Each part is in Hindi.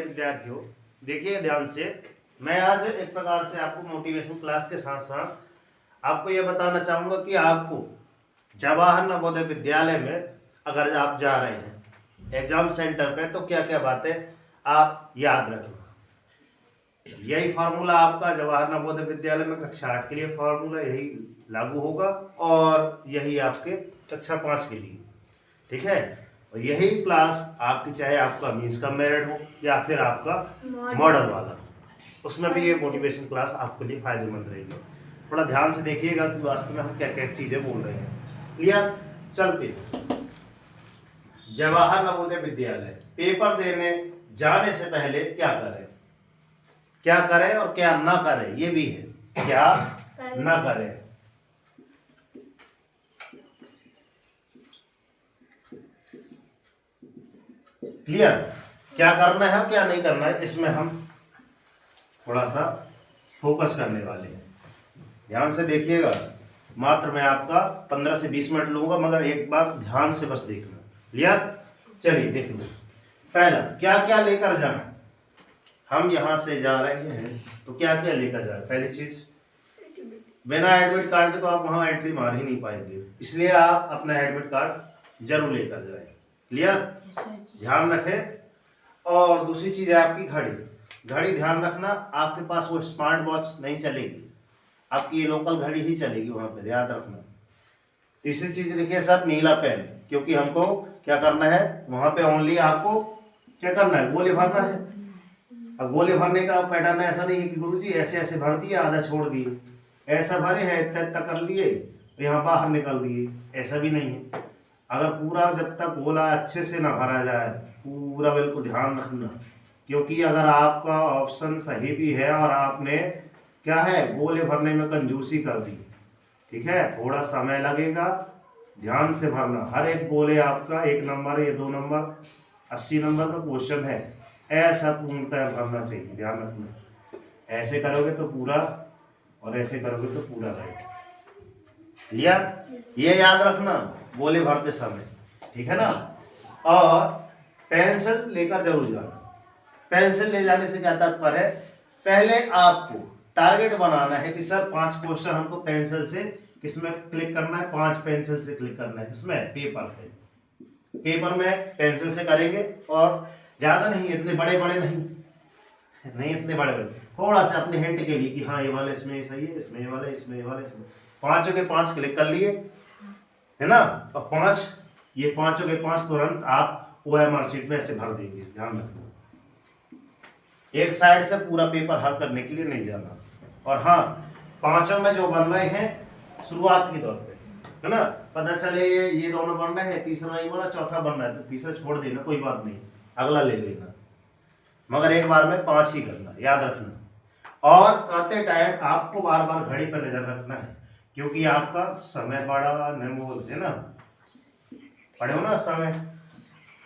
विद्यार्थियों, देखिए ध्यान से। मैं आज एक प्रकार से आपको मोटिवेशन क्लास के साथ साथ आपको यह बताना चाहूँगा कि आपको जवाहर नवोदय विद्यालय में अगर आप जा रहे हैं एग्जाम सेंटर पे तो क्या क्या बातें आप याद रखें। यही फार्मूला आपका जवाहर नवोदय विद्यालय में कक्षा 8 के लिए फार्मूला यही लागू होगा और यही आपके कक्षा 5 के लिए, ठीक है। और यही क्लास आपकी, चाहे आपका मीन्स का मेरिट हो या फिर आपका मॉडल वाला, उसमें भी ये मोटिवेशन क्लास आपके लिए फायदेमंद रहेगी। थोड़ा ध्यान से देखिएगा कि वास्तव में हम क्या क्या चीजें बोल रहे हैं। क्लियर? चलते जवाहर नवोदय विद्यालय पेपर देने जाने से पहले क्या करें, क्या करें और क्या ना करें, ये भी है, क्या ना करें। क्लियर? क्या करना है और क्या नहीं करना है, इसमें हम थोड़ा सा फोकस करने वाले हैं। ध्यान से देखिएगा। मात्र मैं आपका 15 से 20 मिनट लूंगा, मगर एक बार ध्यान से बस देखना। क्लियर? चलिए देख लो। पहला, क्या क्या लेकर जाना। हम यहां से जा रहे हैं तो क्या क्या लेकर जाए। पहली चीज, बिना एडमिट कार्ड के तो आप वहां एंट्री मार ही नहीं पाएंगे, इसलिए आप अपना एडमिट कार्ड जरूर लेकर जाए। क्लियर? ध्यान रखें। और दूसरी चीज है आपकी घड़ी। घड़ी ध्यान रखना, आपके पास वो स्मार्ट वॉच नहीं चलेगी, आपकी ये लोकल घड़ी ही चलेगी वहां पे, ध्यान रखना। तीसरी चीज देखिए सर, नीला पेन, क्योंकि हमको क्या करना है वहां पे, ओनली आपको क्या करना है, गोले भरना है। अब गोले भरने का पैटर्न ऐसा नहीं है कि गुरुजी ऐसे ऐसे भर दिए आधा छोड़ दिए, ऐसा भरे हैं इतना इतना कर लिए यहाँ बाहर निकल दिए, ऐसा भी नहीं है। अगर पूरा जब तक गोला अच्छे से ना भरा जाए, पूरा बिल्कुल ध्यान रखना, क्योंकि अगर आपका ऑप्शन सही भी है और आपने क्या है गोले भरने में कंजूसी कर दी, ठीक है, थोड़ा समय लगेगा, ध्यान से भरना। हर एक गोले आपका 1 नंबर या 2 नंबर 80 नंबर का क्वेश्चन है, ऐसा पूर्णतः भरना चाहिए, ध्यान रखना। ऐसे करोगे तो पूरा और ऐसे करोगे तो पूरा राइट। क्लियर? ये याद रखना गोले भरते समय, ठीक है ना। और पेंसिल लेकर जरूर जाना। पेंसिल ले जाने से क्या तात्पर्य है, पहले आपको टारगेट बनाना है कि सर 5 क्वेश्चन हमको पेंसिल से किसमें क्लिक करना है, 5 पेंसिल से क्लिक करना है, किसमें, पेपर पे। पेपर में पेंसिल से करेंगे और ज्यादा नहीं, इतने बड़े बड़े नहीं इतने बड़े बड़े, थोड़ा सा अपने हिंट के लिए कि हाँ ये वाला इसमें सही है, इसमें ये वाला, इसमें ये वाला, इसमें 5 के 5 क्लिक कर लिए, है ना। और 5 ये 5 के 5 तुरंत आप OMR शीट में ऐसे भर देंगे, ध्यान रखना। एक साइड से पूरा पेपर हल करने के लिए नहीं जाना। और हाँ, 5 में जो बन रहे हैं शुरुआत के तौर पे, है ना, पता चले ये दोनों बन रहे हैं, तीसरा नहीं बना, चौथा बन रहा है तो तीसरा छोड़ देना, कोई बात नहीं, अगला ले लेना, मगर एक बार में 5 ही करना, याद रखना। और करते टाइम आपको बार बार घड़ी पर नजर रखना है, क्योंकि आपका समय बड़ा अनमोल है ना, पढ़े हो ना,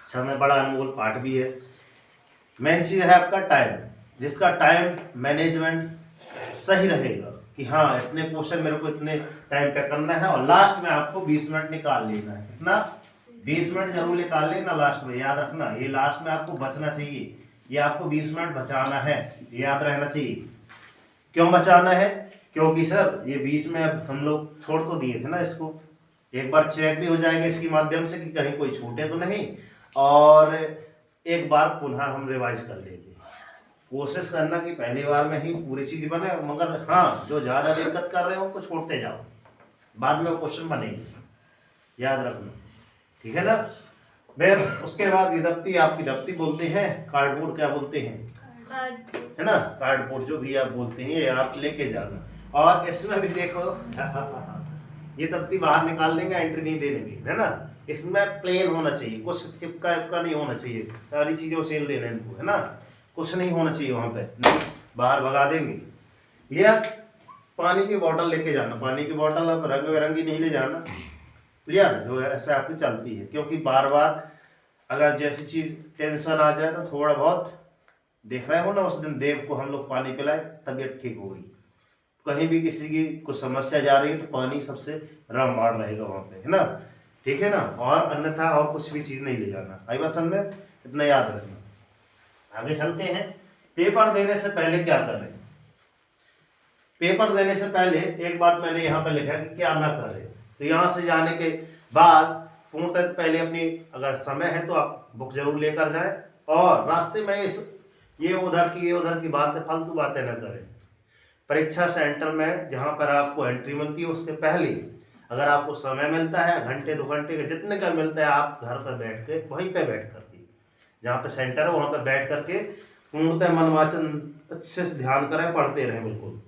समय बड़ा अनमोल पाठ भी है। मेन चीज है आपका टाइम, जिसका टाइम मैनेजमेंट सही रहेगा कि हाँ इतने क्वेश्चन मेरे को इतने टाइम पे करना है, और लास्ट में आपको 20 मिनट निकाल लेना है। कितना? 20 मिनट जरूर निकाल लेना लास्ट में, याद रखना। ये लास्ट में आपको बचना चाहिए, ये आपको 20 मिनट बचाना है, ये याद रहना चाहिए। क्यों बचाना है? क्योंकि सर ये बीच में अब हम लोग छोड़ तो दिए थे ना इसको, एक बार चेक भी हो जाएंगे इसके माध्यम से कि कहीं कोई छूटे तो नहीं, और एक बार पुनः हम रिवाइज कर लेंगे। कोशिश करना कि पहली बार में ही पूरी चीज बने, मगर हाँ जो ज्यादा दिक्कत कर रहे हो उनको छोड़ते जाओ, बाद में वो क्वेश्चन बनेंगे, याद रखना, ठीक है ना। फिर उसके बाद विदप्ति, आपकी दप्ती बोलते हैं, कार्डबोर्ड क्या बोलते हैं, है ना, कार्डबोर्ड जो भी आप बोलते हैं, ये आप लेके जाना। और इसमें भी देखो ये दप्ती बाहर निकाल देंगे, एंट्री नहीं दे देंगे, है ना। इसमें प्लेन होना चाहिए, कुछ चिपका चिपका नहीं होना चाहिए, सारी चीजें उछेल देना इनको, है ना, कुछ नहीं होना चाहिए वहां पे, नहीं बाहर भगा देंगे। लिया? पानी की बोतल लेके जाना, पानी की बोतल अब रंग बिरंगी नहीं ले जाना, क्लियर, जो ऐसे आपकी चलती है, क्योंकि बार बार अगर जैसी चीज टेंशन आ जाए तो थोड़ा बहुत देख रहे हो ना, उस दिन देव को हम लोग पानी पिलाए, तबीयत ठीक हो गई। कहीं भी किसी की कुछ समस्या जा रही है तो पानी सबसे रामबाण रहेगा वहां पे, है ना, ठीक है ना। और अन्यथा और कुछ भी चीज नहीं ले जाना। आई बात समझ में? इतना याद रखना। आगे चलते हैं। पेपर देने से पहले क्या करें। पेपर देने से पहले एक बात मैंने यहाँ पर लिखा है कि क्या ना करें। तो यहाँ से जाने के बाद पूर्णतः पहले अपनी अगर समय है तो आप बुक जरूर लेकर जाएं, और रास्ते में ये उधर की बातें, फालतू बातें न करें। परीक्षा सेंटर में जहाँ पर आपको एंट्री मिलती है उसके पहले अगर आपको समय मिलता है, घंटे 2 घंटे के जितने का मिलता है, आप घर पर बैठ के वहीं पर बैठ करके, जहाँ पे सेंटर है वहाँ पर बैठ करके पूर्णतः मनवाचन अच्छे से ध्यान करें, पढ़ते रहें। बिल्कुल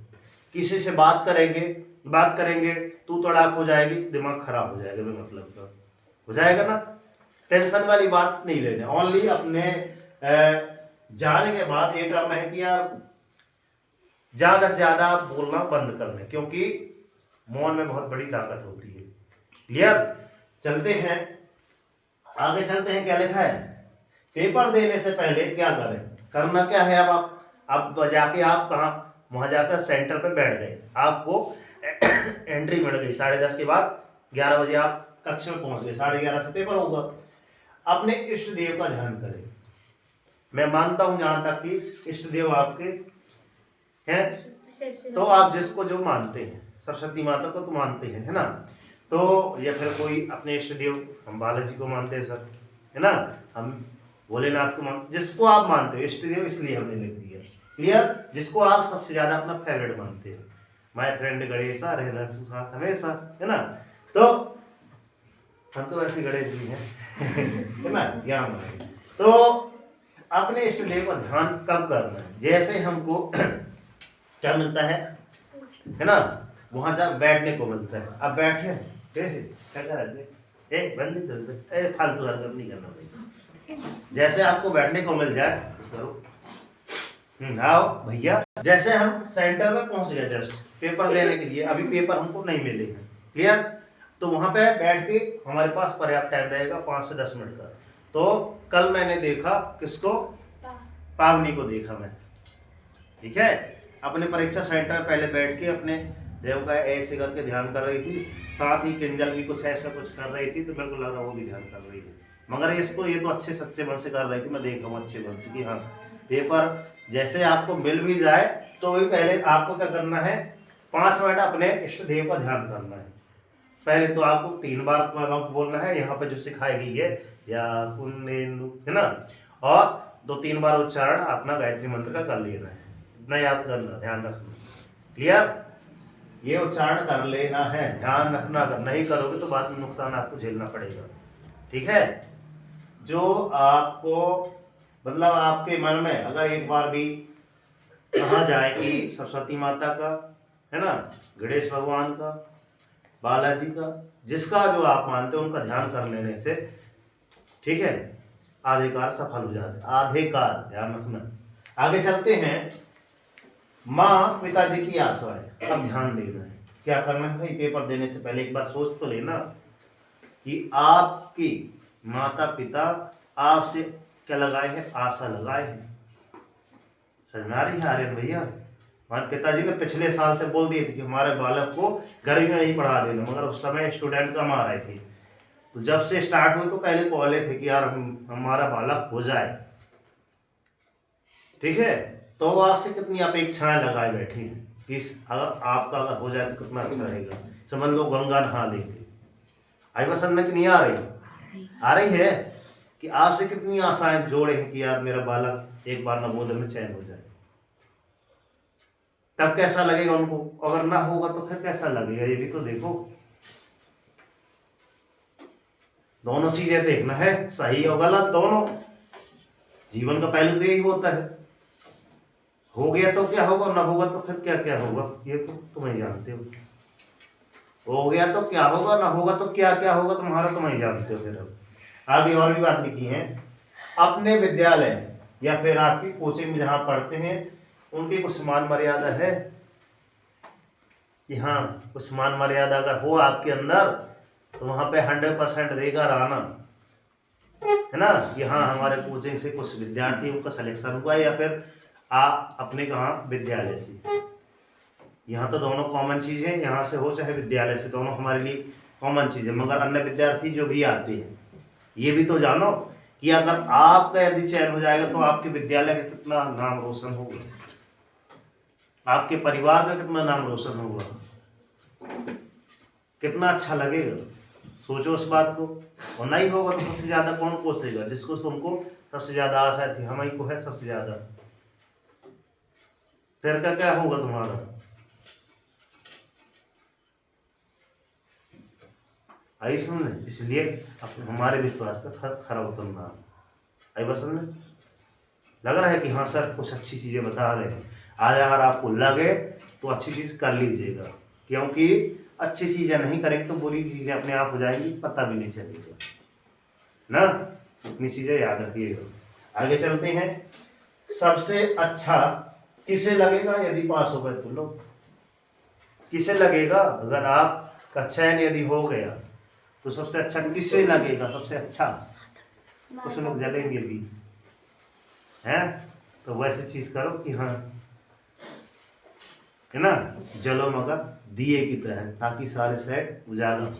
किसी से बात करेंगे तू तड़ाक हो जाएगी, दिमाग खराब हो जाएगा, मतलब का हो जाएगा ना। टेंशन वाली बात नहीं लेना। ओनली अपने जाने के बाद ये करना है कि यार ज्यादा से ज्यादा बोलना बंद कर लें, क्योंकि मौन में बहुत बड़ी ताकत होती है। क्लियर। चलते हैं आगे, चलते हैं। क्या लिखा है, पेपर देने से पहले क्या करें। करना क्या है, अब जाके आप कहाँ, वहां जाकर सेंटर पे बैठ गए, आपको एंट्री मिल गई 10:30 के बाद, 11 बजे आप कक्ष में पहुंच गए, 11:30 से पेपर होगा। अपने इष्ट देव का ध्यान करें। मैं मानता हूं जहां तक कि इष्ट देव आपके हैं, तो आप जिसको जो मानते हैं, सरस्वती माता को तो मानते हैं, है ना। तो या फिर कोई अपने इष्ट देव, हम बालाजी को मानते हैं सर, है ना, हम भोलेनाथ को मानते, जिसको आप मानते हो इष्ट देव, इसलिए हमने लिख दिया। क्लियर। जिसको आप सबसे ज्यादा अपना फेवरेट मानते हैं, माय फ्रेंड गणेशा रहना साथ हमेशा, है ना। तो हम तो वैसे गणेश जी हैं है ना, ज्ञान। तो अपने इष्ट देव का ध्यान कब करना है, जैसे हमको क्या मिलता है ना, वहां जा बैठने को मिलता है। अब बैठे क्या कर रहे, फालतू हरकत नहीं करना भाई। जैसे आपको बैठने को मिल जाए करो, आओ भैया। जैसे हम सेंटर में पहुंच गए जस्ट पेपर देने के लिए, अभी पेपर हमको नहीं मिले हैं, क्लियर। तो वहां पे बैठ के हमारे पास पर्याप्त टाइम रहेगा 5 से 10 मिनट का। तो कल मैंने देखा किसको, पावनी को देखा मैं, ठीक है। अपने परीक्षा सेंटर पहले बैठ के अपने देव का ऐसे करके ध्यान कर रही थी, साथ ही किंजल भी कुछ ऐसा कुछ कर रही थी, तो मेरे को लगा वो भी ध्यान कर रही है। मगर ये तो अच्छे सच्चे मन से कर रही थी, मैं देख रहा हूँ अच्छे मन से कि हाँ पेपर जैसे आपको मिल भी जाए तो वही पहले आपको क्या करना है, 5 मिनट अपने इष्ट देव का ध्यान करना है। पहले तो आपको 3 बार बोलना है, यहाँ पे जो सिखाई गई है या कुंडेनु, है ना, और 2-3 बार उच्चारण अपना गायत्री मंत्र का कर लेना है, इतना याद करना, ध्यान रखना। क्लियर। ये उच्चारण कर लेना है, ध्यान रखना। अगर नहीं करोगे तो बाद में नुकसान आपको झेलना पड़ेगा, ठीक है। जो आपको मतलब आपके मन में अगर एक बार भी कहा जाए कि सरस्वती माता का, है ना, गणेश भगवान का, बालाजी का, जिसका जो आप मानते हो उनका ध्यान कर लेने से, ठीक है, आधे कार्य सफल हो जाते, आधे कार्य, ध्यान रखना। आगे चलते हैं। माँ पिताजी की आशा है, अब ध्यान देना है। क्या करना है भाई, पेपर देने से पहले एक बार सोच तो लेना कि आपकी माता पिता आपसे क्या लगाए हैं, आशा लगाए हैं। समझ में आ रही है आर्यन भैया। हमारे पिताजी ने पिछले साल से बोल दिए थे कि हमारे बालक को गर्मी में नहीं पढ़ा देना, मगर उस समय स्टूडेंट कम आ रहे थे। तो जब से स्टार्ट हुए तो पहले बोले थे कि यार हमारा बालक हो जाए, ठीक है। तो वो आपसे कितनी अपेक्षाएं लगाए बैठे हैं कि अगर अगर हो जाए तो कितना अच्छा रहेगा। समझ लो गंगा नहा लेंगे। आई पसंद में कि नहीं आ रही, आ रही है कि आपसे कितनी आशाएं जोड़े हैं कि यार मेरा बालक एक बार नवोदय में चयन हो जाए। तब कैसा लगेगा उनको, अगर ना होगा तो फिर कैसा लगेगा, ये भी तो देखो। दोनों चीजें देखना है, सही और गलत दोनों। जीवन का पहलू तो यही होता है, हो गया तो क्या होगा, ना होगा तो फिर क्या क्या होगा, ये तो तुम ही जानते हो। हो गया तो क्या होगा, ना होगा तो क्या क्या होगा, तुम्हारा तुम ही जानते हो। फिर अब आगे और भी बात लिखी है। अपने विद्यालय या फिर आपकी कोचिंग में जहां पढ़ते हैं उनकी कुछ मान मर्यादा है कि हाँ कुछ मान मर्यादा अगर हो आपके अंदर तो वहां पे 100% देकर आना, है ना। यहाँ हमारे कोचिंग से कुछ विद्यार्थियों का सिलेक्शन हुआ या फिर आप अपने कहाँ विद्यालय से, यहाँ तो दोनों कॉमन चीज़ है, यहाँ से हो चाहे विद्यालय से, दोनों हमारे लिए कॉमन चीज़ है। मगर अन्य विद्यार्थी जो भी आते हैं ये भी तो जानो कि अगर आपका यदि चयन हो जाएगा तो आपके विद्यालय का कितना नाम रोशन होगा, आपके परिवार का कितना नाम रोशन होगा, कितना अच्छा लगेगा। सोचो उस बात को। और नहीं होगा तो सबसे ज्यादा कौन कोसेगा? जिसको तुमको सबसे ज्यादा आशा थी, हम ही को है सबसे ज्यादा, फिर क्या क्या होगा तुम्हारा? आई समझ? इसलिए हमारे विश्वास पर खरा उतरना। आई बस समझ? लग रहा है कि हाँ सर कुछ अच्छी चीजें बता रहे हैं। आज अगर आपको लगे तो अच्छी चीज कर लीजिएगा, क्योंकि अच्छी चीजें नहीं करेंगे तो बुरी चीजें अपने आप हो जाएंगी, पता भी नहीं चलेगा ना। इतनी चीजें याद रखिएगा। आगे चलते हैं। सबसे अच्छा किसे लगेगा यदि पास हो गए तो? लोग किसे लगेगा अगर आपका चयन यदि हो गया तो सबसे अच्छा किसे लगेगा? सबसे अच्छा कुछ लोग जलेंगे भी हैं, तो वैसे चीज करो कि हाँ, है ना, जलो मगर दिए की तरह, ताकि सारे साइड उजाला हो।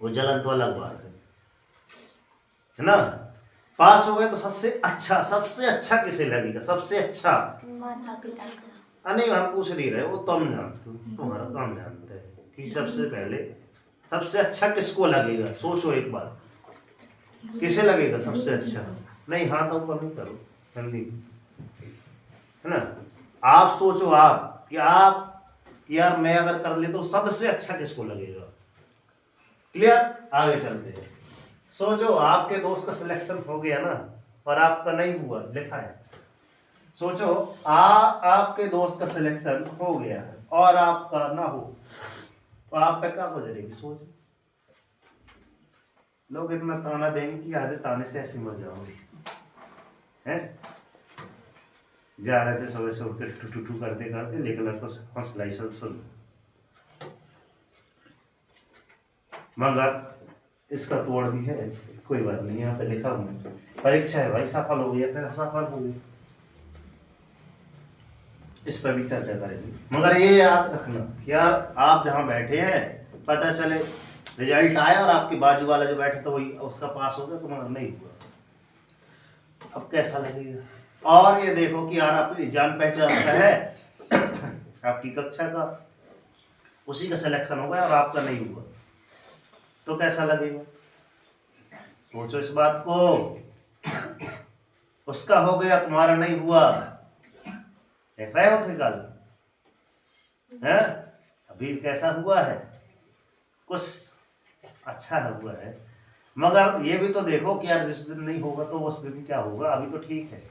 वो जलन तो अलग बात है ना। पास हो गए तो सबसे अच्छा किसे लगेगा? सबसे अच्छा नहीं, हम पूछ नहीं रहे, वो तुम जानते हो, तुम्हारा काम जानते हैं कि सबसे पहले सबसे अच्छा किसको लगेगा। सोचो एक बार, किसे लगेगा सबसे अच्छा? नहीं, हाथ ऊपर नहीं करो, जल्दी, है ना। आप सोचो, आप कि आप यार मैं अगर कर ले तो सबसे अच्छा किसको लगेगा? क्लियर? आगे चलते हैं। सोचो आपके दोस्त का सिलेक्शन हो गया ना, और आपका नहीं हुआ, लिखा है। सोचो आपके दोस्त का सिलेक्शन हो गया है और आपका ना हो, तो आप पे क्या गुजरेगी? सोचो। लोग इतना ताना देंगे कि आधे ताने से ऐसे मर जाओगे। हैं? जा रहे थे सुबह से उठकर टू टू करते करते, लेकिन लड़कों से हंस लाई सुन। मगर इसका तोड़ भी है, कोई बात नहीं, यहाँ पे लिखा हुआ परीक्षा है भाई, सफल हो गया, फिर असफल हो गया, इस पर भी चर्चा करेंगे। मगर ये याद रखना कि यार आप जहाँ बैठे हैं, पता चले रिजल्ट आया और आपके बाजू वाला जो बैठे तो वही उसका पास हो गया, तो मगर नहीं हुआ, अब कैसा लगेगा? और ये देखो कि यार आपकी जान पहचान का है आपकी कक्षा का, उसी का सिलेक्शन हो गया और आपका नहीं हुआ, तो कैसा लगेगा? सोचो इस बात को। उसका हो गया, तुम्हारा नहीं हुआ, देख रहे हो थे कल है? अभी कैसा हुआ है? कुछ अच्छा हुआ है। मगर ये भी तो देखो कि यार जिस दिन नहीं होगा तो उस दिन क्या होगा? अभी तो ठीक है,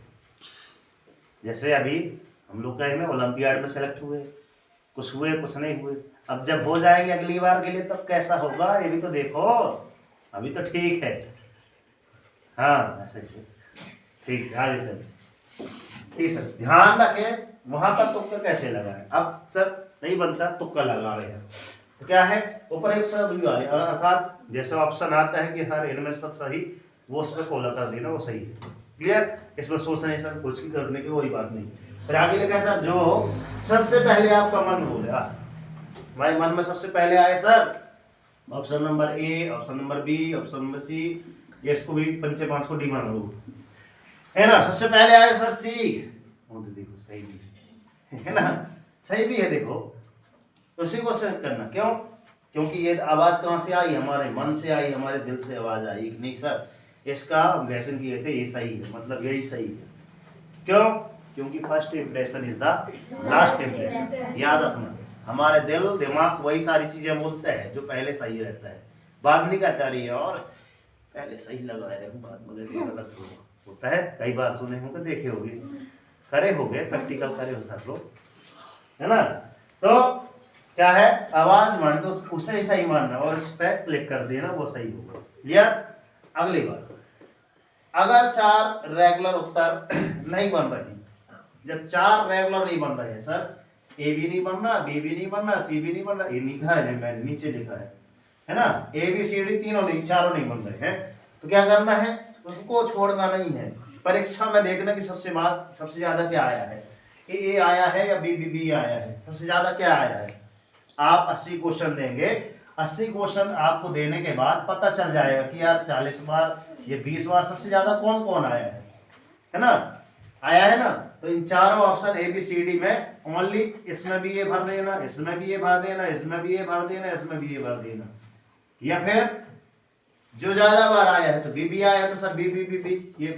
जैसे अभी हम लोग कहे में ओलंपियाड में सेलेक्ट हुए, कुछ हुए कुछ नहीं हुए, अब जब हो जाएंगे अगली बार के लिए तब कैसा होगा ये भी तो देखो। अभी तो ठीक है, हाँ ऐसे ठीक है। आगे चल। ठीक सर, ध्यान रखें वहां पर तुक्का कैसे लगाए। अब सर नहीं बनता, तुक्का लगा रहे हैं तो क्या है, ऊपर एक शब्द भी आ रहा है, अर्थात जैसा ऑप्शन आता है कि हर इनमें सब सही, वो उस पर खोला कर देना, वो सही है। क्लियर? इसमें सोचने सर कुछ भी करने की कोई बात नहीं। फिर आगे लिखा सर जो सबसे पहले आपका मन हो गया, भाई मन में सबसे पहले आए sir option number A, option number B, option number C, ये इसको भी पंचे पांच को डी मान लो, है ना। सबसे पहले आए सर सी, वो तो देखो सही भी है ना, सही भी है। देखो उसी को सेलेक्ट करना, क्यों? क्योंकि ये आवाज कहाँ से आई? हमारे मन से आई, हमारे दिल से आवाज आई कि नहीं सर इसका हम गैसिंग किए थे, ये सही है, मतलब यही सही है। क्यों? क्योंकि first impression is the last impression. याद रखना, हमारे दिल दिमाग वही सारी चीजें बोलते हैं जो पहले सही रहता है, बाद नहीं कहता रही है और पहले सही लगा है, बाद में गलत होता है। कई बार सुने होंगे, देखे होंगे, करे होंगे, प्रैक्टिकल करे हो सब लोग, है ना। तो क्या है, आवाज मान दो, उसे सही मानना और उस पर क्लिक कर देना, वो सही होगा। क्लियर? अगली बात, अगर 4 रेगुलर उत्तर नहीं बन रहे, जब 4 रेगुलर नहीं बन रहे हैं सर, ए भी नहीं बन रहा, बी भी नहीं बन रहा, सी भी नहीं बन रहा, ये लिखा है मैंने नीचे लिखा है ना, ए बी सी डी तीनों नहीं, चारों नहीं बन रहे हैं, तो क्या करना है? उसको छोड़ना नहीं है। परीक्षा में देखना कि सबसे ज्यादा क्या आया है, ए आया है या बी आया है, सबसे ज्यादा क्या आया है। आप 80 क्वेश्चन देंगे, 80 क्वेश्चन आपको देने के बाद पता चल जाएगा कि यार 40 बार ये 20 बार सबसे ज्यादा कौन कौन आया है ना, आया है ना। तो इन चारों option A B C D में ओनली इसमें भी ये भर देना, इसमें भी ये भर देना, इसमें भी ये भर देना, इसमें भी ये भर देना। या फिर जो ज्यादा बार आया है तो बी आया तो सर बी ये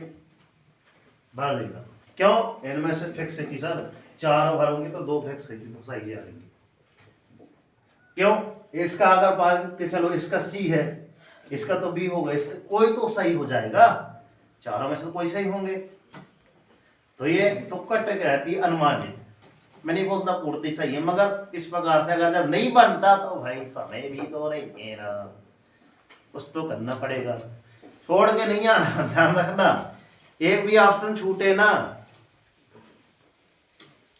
भर देगा। क्यों, इनमें से फिक्स है कि सर चारों भरोगे तो 2 फिक्स है कि तो सही जाएंगे। क्यों, इसका अगर मान के चलो इसका सी है, इसका तो बी होगा, इसका कोई तो सही हो जाएगा, चारों में से कोई सही होंगे। तो ये तुक्का ट्रिक रहती है अनुमानित, मैं नहीं बोलता पूर्ति सही है, मगर इस प्रकार से अगर जब नहीं बनता तो भाई समय भी तो नहीं है, कुछ तो करना पड़ेगा, छोड़ के नहीं आना, ध्यान रखना एक भी ऑप्शन छूटे ना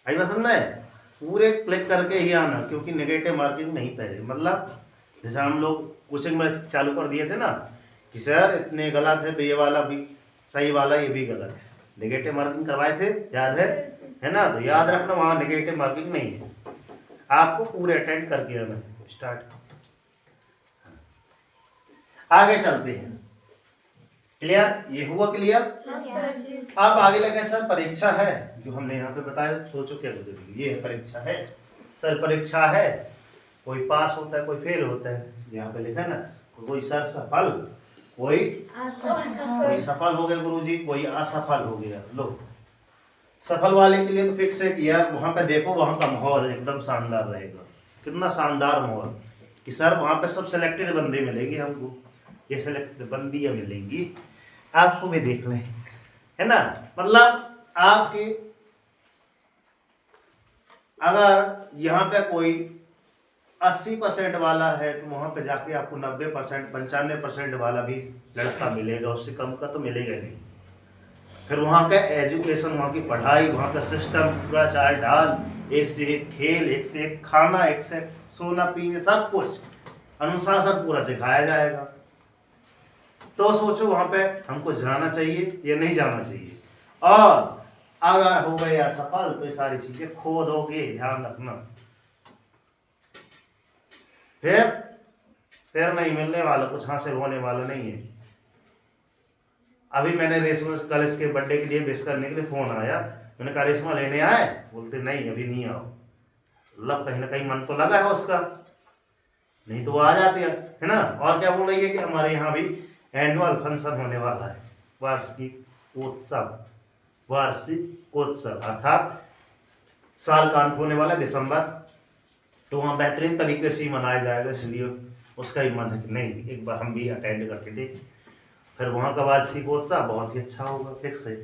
भाई, पसंद है पूरे क्लिक करके ही आना, क्योंकि नेगेटिव मार्किंग नहीं पहले, मतलब जैसे हम लोग कोचिंग में चालू कर दिए थे ना कि सर इतने गलत है तो ये वाला भी सही वाला ये भी गलत है, नेगेटिव मार्किंग करवाए थे, याद है ना। तो याद रखना वहाँ नेगेटिव मार्किंग नहीं है, आपको पूरे अटेंड करके आना। स्टार्ट, आगे चलते हैं। क्लियर, ये हुआ क्लियर। अब आगे लगे सर परीक्षा है, जो हमने यहाँ पे बताया, सोचो क्या बोलोगे, ये है परीक्षा है सर, परीक्षा है, कोई पास होता है कोई फेल होता है, यहाँ पे लिखा है ना, कोई सर सफल कोई सफल हो गया गुरुजी, कोई असफल हो गया। लो सफल वाले के लिए तो फिक्स है कि यार वहाँ पे देखो, वहाँ का माहौल एकदम शानदार रहेगा, कितना शानदार माहौल कि सर वहाँ पे सब सिलेक्टेड बंदे मिलेंगे हमको, ये सिलेक्टेड बंदियाँ मिलेंगी, आपको भी देख लें, है ना। मतलब आपके अगर यहाँ पे कोई 80% वाला है तो वहां पे जाके आपको 90% 95% वाला भी लड़का मिलेगा, उससे कम का तो मिलेगा नहीं। फिर वहाँ का एजुकेशन, वहाँ की पढ़ाई, वहाँ का सिस्टम पूरा चाल ढाल, एक से एक खेल, एक से एक खाना, एक से एक सोना पीने, सब कुछ अनुशासन पूरा सिखाया जाएगा। तो सोचो वहां पे हमको जाना चाहिए या नहीं जाना चाहिए, और अगर हो गए असफल तो ये सारी चीजें खो दोगे, ध्यान रखना, फिर नहीं मिलने वाला, कुछ हासिल होने वाला नहीं है। अभी मैंने रेशमा कल इसके बर्थडे के लिए विश करने के लिए फोन आया, मैंने कहा रेशमा लेने आए, बोलते नहीं अभी नहीं आओ, मतलब कहीं ना कहीं मन तो लगा है उसका, नहीं तो वो आ जाती है ना। और क्या बोल रही है कि हमारे यहाँ भी एनुअल फंक्शन होने वाला है, वार्षिकोत्सव अर्थात साल का अंत होने वाला दिसंबर, तो वहाँ बेहतरीन तरीके से मनाया जाएगा, इसलिए उसका ही मन है कि नहीं एक बार हम भी अटेंड करके देखें। फिर वहाँ का वार्षिकोत्सव बहुत ही अच्छा होगा, फिक्स है,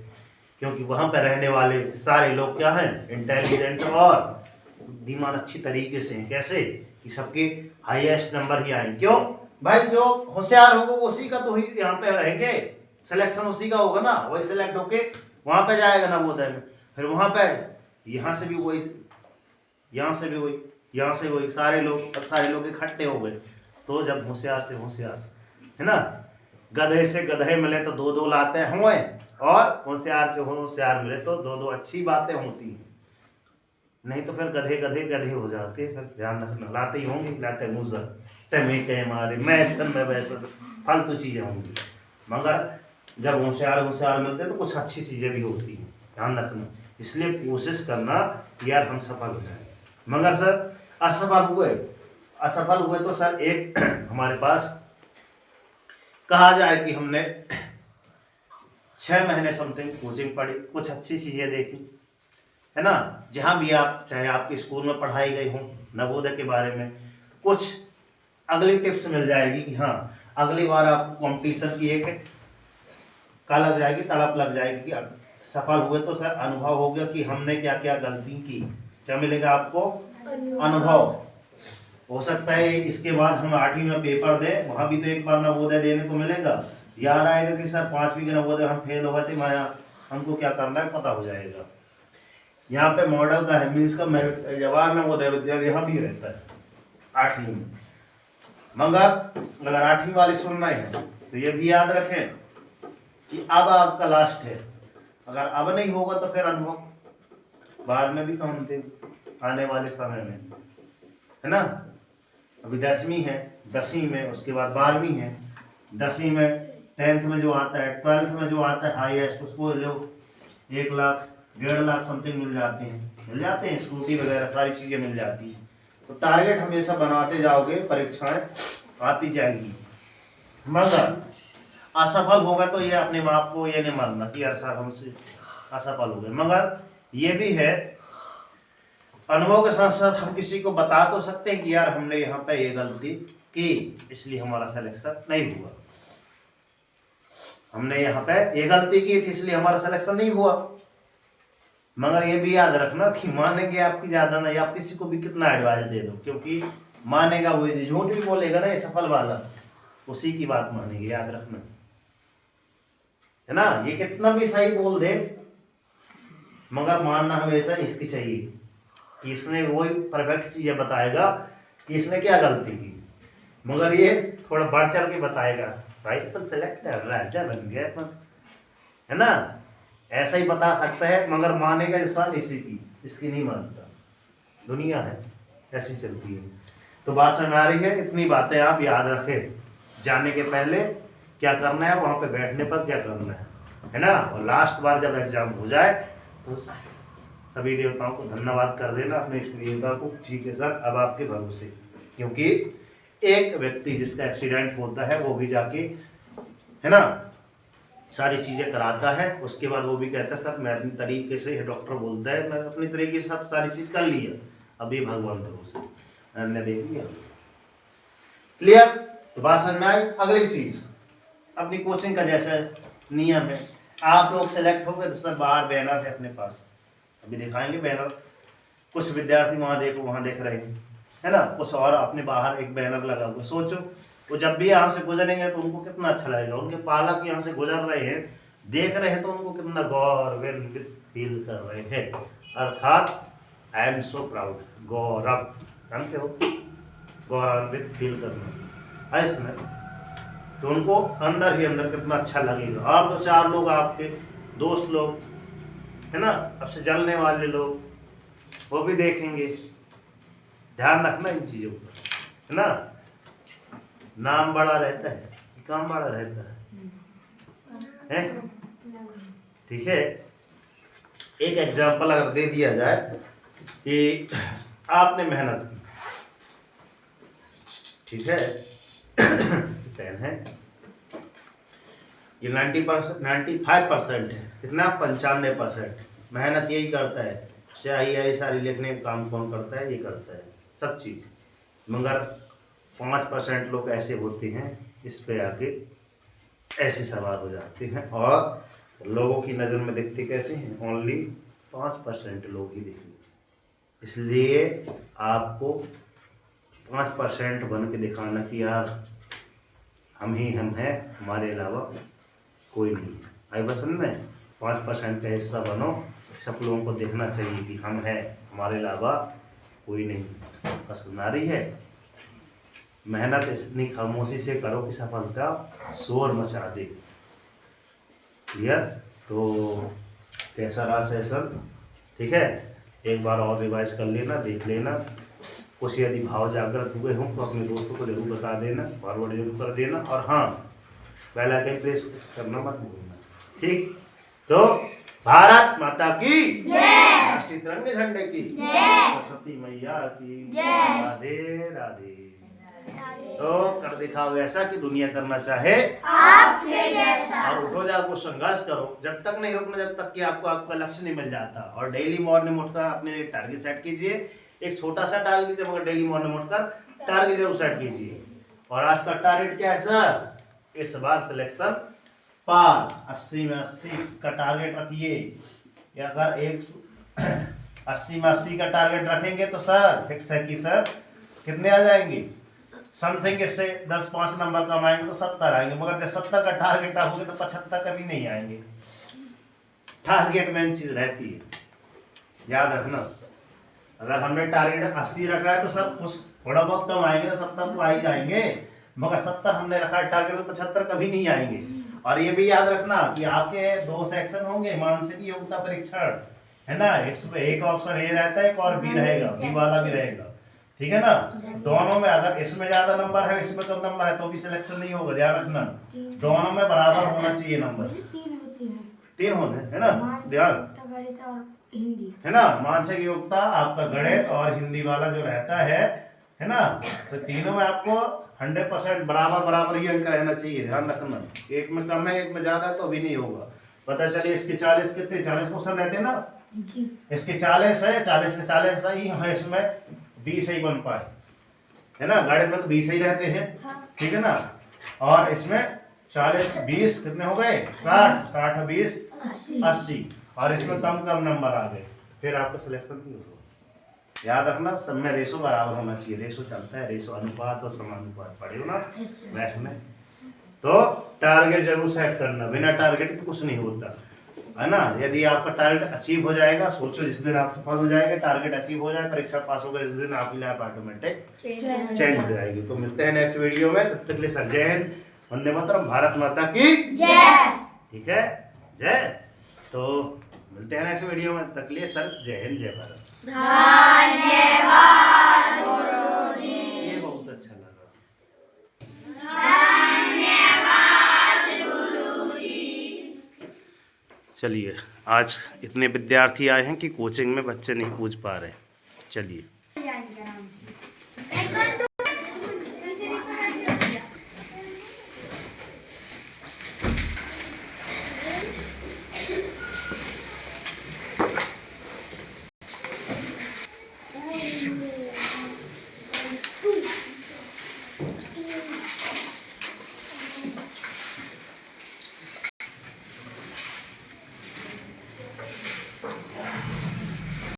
क्योंकि वहाँ पर रहने वाले सारे लोग क्या हैं, इंटेलिजेंट और बुद्धिमान अच्छी तरीके से हैं। कैसे कि सबके हाईएस्ट नंबर ही आए। क्यों भाई, जो होशियार होगा उसी का तो ही यहाँ पे रहेंगे, सिलेक्शन उसी का होगा ना, वही सिलेक्ट होके वहाँ पे जाएगा ना नवोदय में। फिर वहाँ पे यहाँ से भी वही, यहाँ से भी वही, यहाँ से वही, सारे लोग इकट्ठे हो गए। तो जब होशियार से होशियार, है ना, गधे से गधे मिले तो 2-2 लाते हुए, और होशियार से होशियार मिले तो 2-2 अच्छी बातें होती हैं, नहीं तो फिर गधे गधे गधे हो जाते। फिर ध्यान रखना, लाते ही होंगे, लाते मुझे तमें कहे मारे मैं सन में वैसा, फालतू चीज़ें होंगी, मगर जब होशियार मिलते तो कुछ अच्छी चीज़ें भी होती हैं, ध्यान रखना। इसलिए कोशिश करना कि यार हम सफल हो जाए। मगर सर असफल हुए तो सर एक हमारे पास कहा जाए कि हमने 6 महीने समथिंग कोचिंग पढ़ी, कुछ अच्छी चीज़ें देखी, है ना, जहाँ भी आप चाहे आपके स्कूल में पढ़ाई गई हो नवोदय के बारे में, कुछ अगली टिप्स मिल जाएगी कि हाँ अगली बार आप कंपटीशन की एक का लग जाएगी, तड़प लग जाएगी कि सफल हुए तो सर अनुभव हो गया कि हमने क्या क्या गलती की। क्या मिलेगा आपको? अनुभव। हो सकता है इसके बाद हम 8वीं में पेपर दें, वहाँ भी तो एक बार नवोदय देने को मिलेगा, याद आएगा कि सर 5वीं के नवोदय हम फेल हो गए थे, हमको क्या करना है पता हो जाएगा। यहाँ पे मॉडल का है, मीन्स का जवाहर नवोदय विद्यालय यहाँ भी रहता है 8वीं में। मगर अगर 8वीं वाले सुनना है तो ये भी याद रखें कि अब आपका लास्ट है, अगर अब नहीं होगा तो फिर अनुभव बाद में भी काम दे आने वाले समय में, है ना। अभी 10वीं है, 10वीं में, उसके बाद 12वीं है, 10वीं में 10th में जो आता है, 12th में जो आता है हाईएस्ट, उसको लो 1 लाख 1.5 लाख समथिंग मिल जाते हैं, स्कूटी वगैरह सारी चीज़ें मिल जाती हैं। तो टारगेट हमेशा बनाते जाओगे, परीक्षाएं आती जाएगी। मगर असफल होगा तो ये अपने बाप को ये नहीं मानना कि यार साहब हमसे असफल हो गए। मगर ये भी है, अनुभव के साथ साथ हम किसी को बता तो सकते हैं कि यार हमने यहाँ पे ये गलती की, इसलिए हमारा सिलेक्शन नहीं हुआ, हमने यहाँ पे ये गलती की थी इसलिए हमारा सिलेक्शन नहीं हुआ। मगर ये भी याद रखना कि मानेंगे आपकी ज्यादा नहीं, आप किसी को भी कितना एडवाइस दे दो, क्योंकि मानेगा वही, झूठ भी बोलेगा ना ये सफल वाला, उसी की बात मानेंगे, याद रखना है ना। ये कितना भी सही बोल दे मगर मानना हमेशा इसकी चाहिए कि इसने वही परफेक्ट चीजें बताएगा कि इसने क्या गलती की, मगर ये थोड़ा बढ़ चढ़ के बताएगा भाई तो सिलेक्ट राजा बन गया तो, है ना, ऐसा ही बता सकता है। मगर मानेगा इंसान इसी की, इसकी नहीं मानता। दुनिया है ऐसी चलती है। तो बात समझ आ रही है? इतनी बातें आप याद रखें, जाने के पहले क्या करना है, वहां पे बैठने पर क्या करना है ना। और लास्ट बार जब एग्जाम हो जाए तो सभी देवताओं को धन्यवाद कर देना, अपने इष्ट देवता को, ठीक है सर अब आपके भरोसे। क्योंकि एक व्यक्ति जिसका एक्सीडेंट होता है वो भी जाके, है ना, सारी चीजें कराता है, उसके बाद वो भी कहता है सर मैं अपनी तरीके से, डॉक्टर बोलता है मैं अपनी तरीके से सब सारी चीज कर लिया, अभी भगवान भरोसे मैंने देख लिया। क्लियर? तो बात समझ में आई? अगली चीज अपनी कोचिंग का जैसा नियम है, आप लोग सेलेक्ट हो गए तो सर बाहर बैनर है अपने पास, अभी दिखाएंगे बैनर। कुछ विद्यार्थी वहां देखो, वहां देख रहे हैं, है ना, कुछ और अपने बाहर एक बैनर लगा हुआ। सोचो वो जब भी यहाँ से गुजरेंगे तो उनको कितना अच्छा लगेगा, उनके पालक यहाँ से गुजर रहे हैं, देख रहे हैं तो उनको कितना गौरवान्वित फील कर रहे हैं, अर्थात आई एम सो प्राउड, गौरव, जानते हो गौरवान्वित फील करना है इसमें, तो उनको अंदर ही अंदर कितना अच्छा लगेगा। और दो चार लोग आपके दोस्त लोग, है ना, आपसे जलने वाले लोग, वो भी देखेंगे। ध्यान रखना इन चीजों पर, है ना। नाम बड़ा रहता है, काम बड़ा रहता है? ठीक है। एक एग्जाम्पल अगर दे दिया जाए कि आपने मेहनत की, ठीक है, पेन है, ये 95% है, कितना 95% मेहनत यही करता है। स्याही आई सारी लिखने का काम कौन करता है? ये करता है सब चीज। मगर 5% लोग ऐसे होते हैं इस पे आके ऐसे सवार हो जाते हैं, और लोगों की नज़र में दिखते कैसे हैं? ओनली 5% लोग ही दिखेंगे। इसलिए आपको 5% बन के दिखाना कि यार हम ही हम हैं, हमारे अलावा कोई नहीं। आई बस में 5% का हिस्सा बनो, सब लोगों को देखना चाहिए कि हम हैं, हमारे अलावा कोई नहीं। पसंद आ रही है? मेहनत इतनी खामोशी से करो कि सफलता शोर मचा दे। क्लियर? तो कैसा रहा सेशन? ठीक है, एक बार और रिवाइज कर लेना, देख लेना। कुछ यदि भाव जागृत हुए हों तो अपने दोस्तों को जरूर बता देना, फॉरवर्ड जरूर कर देना, और हाँ बेल आइकन प्रेस करना मत भूलना। ठीक? तो भारत माता की जय, राष्ट्रीय तिरंगे झंडे की जय, सरस्वती मैया की जय, राधे राधे। तो कर दिखाओ ऐसा कि दुनिया करना चाहे आपके जैसा, और उठो जाओ संघर्ष करो, जब तक नहीं रुकना जब तक कि आपको आपका लक्ष्य नहीं मिल जाता। और डेली मॉर्निंग उठकर अपने टारगेट सेट कीजिए, एक छोटा सा टारगेट कीजिए, मगर डेली मॉर्निंग उठकर टारगेट जरूर सेट कीजिए। और आज का टारगेट क्या है सर? इस बार सिलेक्शन पार 80 में 80 का टारगेट रखिए। अगर 80 में 80 का टारगेट रखेंगे तो सर फिक्स है कि सर कितने आ जाएंगे? समथिंग इससे 10-5 नंबर कम आएंगे तो 70 आएंगे। मगर जब 70 का टारगेट रखोगे तो 75 कभी नहीं आएंगे। टारगेट मेन चीज रहती है, याद रखना। अगर हमने टारगेट 80 रखा है तो सब कुछ थोड़ा बहुत कम आएंगे तो 70 तो आ ही जाएंगे, मगर 70 हमने रखा है टारगेट तो 75 कभी नहीं आएंगे। और ये भी याद रखना कि आपके 2 सेक्शन होंगे, मानसिक योग्यता परीक्षण, है ना। इसमें एक ऑप्शन ए रहता है, एक और बी रहेगा, बी वाला भी रहेगा। ठीक है ना। दोनों में अगर इसमें ज्यादा नंबर है इसमें कम नंबर है तो भी सिलेक्शन नहीं होगा, ध्यान रखना। दोनों में बराबर होना चाहिए नंबर। 3 होते हैं, है ना, ध्यान, हिंदी, है ना। मानसिक योग्यता आपका गणित और हिंदी वाला जो रहता है ना, तो तीनों में आपको 100% बराबर बराबर ही अंक रहना चाहिए, ध्यान रखना। एक में कम है एक में ज्यादा है तो भी नहीं होगा। पता चलिए इसके 40 कितने 40 क्वेश्चन रहते हैं ना, इसके 40 है, 40 के 40 ही है, इसमें 20 ही बन पाए, है ना। गणित में तो 20 ही रहते हैं, ठीक है ना। और इसमें 40 20 कितने हो गए 60 60 20 80, और इसमें कम कम नंबर आ गए, फिर आपका सिलेक्शन नहीं होगा। याद रखना सब में रेशो बराबर होना चाहिए, रेशो चलता है, रेशो अनुपात और समानुपात पढ़े हो ना मैथ में। तो टारगेट जरूर सेट करना, बिना टारगेट के कुछ नहीं होता, है ना। यदि आपका टारगेट अचीव हो जाएगा, सोचो जिस दिन आप सफल हो जाएंगे, टारगेट अचीव हो जाए, परीक्षा पास हो गए, जिस दिन आपकी लाइफ ऑटोमेटिक चेंज हो जाएगी। तो मिलते हैं नेक्स्ट वीडियो में, तब तक के लिए सर जय हिंद, वंदे मातरम, भारत माता की जय। ठीक है, जय। तो मिलते हैं नेक्स्ट वीडियो में, तब तक के लिए सर जय हिंद, जय भारत। धन्यवाद गुरुजी। ये बहुत अच्छा लगा। चलिए, आज इतने विद्यार्थी आए हैं कि कोचिंग में बच्चे नहीं पूछ पा रहे, चलिए।